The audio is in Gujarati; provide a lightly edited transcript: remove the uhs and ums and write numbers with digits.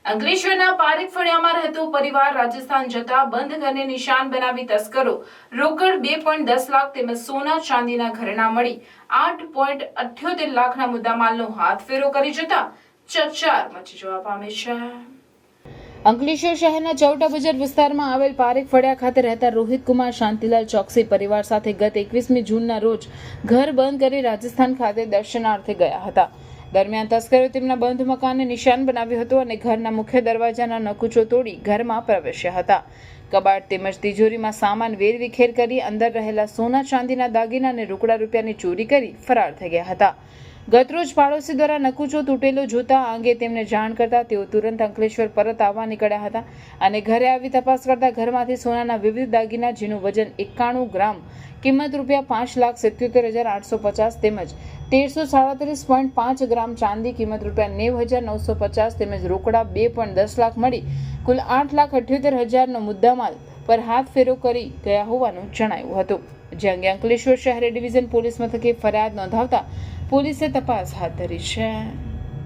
અંકલેશ્વરના પારેખ ફળિયામાં રહેતો પરિવાર રાજસ્થાન જતા બંધ ઘરને નિશાન બનાવી તસ્કરો રોકડ 2.10 લાખ તેમજ સોના ચાંદીના ઘરેણા મળી 8.78 લાખના મુદ્દામાલનો હાથફેરો કરી જતા ચકચાર મચી જવા પામી છે। અંકલેશ્વર શહેરના ચૌટા બજાર વિસ્તારમાં આવેલ પારેખ ફળિયા ખાતે રહેતા રોહિત કુમાર શાંતિલાલ ચોકસી પરિવાર સાથે ગત 21મી જૂનના રોજ ઘર બંધ કરી રાજસ્થાન ખાતે દર્શનાર્થે ગયા હતા। દરમિયાન તસ્કરોએ તેમના બંધ મકાનને નિશાન બનાવ્યું હતું અને ઘરના મુખ્ય દરવાજાના નકુચો તોડી ઘરમાં પ્રવેશ્યા હતા। કબાટ તેમજ તિજોરીમાં સામાન વેરવિખેર કરી અંદર રહેલા સોના ચાંદીના દાગીના અને રોકડા રૂપિયાની ચોરી કરી ફરાર થઈ ગયા હતા। ગતરોજ પાડોશી દ્વારા નકુચો તૂટેલો જોતા આ અંગે તેમને જાણ કરતા તેઓ તુરંત અંકલેશ્વર પરત આવવા નીકળ્યા હતા અને ઘરે આવી તપાસ કરતા ઘરમાંથી સોનાના વિવિધ દાગીના જેનું વજન 91 ગ્રામ કિંમત રૂપિયા 5,77,850 તેમજ 1337.5 ગ્રામ ચાંદી કિંમત રૂપિયા 90,950 તેમજ રોકડા 2.10 લાખ મળી કુલ 8,78,000નો મુદ્દામાલ પર હાથફેરો કરી ગયા હોવાનું જણાયું હતું। જે અંગે અંકલેશ્વર શહેર ડિવિઝન પોલીસ મથકે ફરિયાદ નોંધાવતા પોલીસે તપાસ હાથ ધરી છે।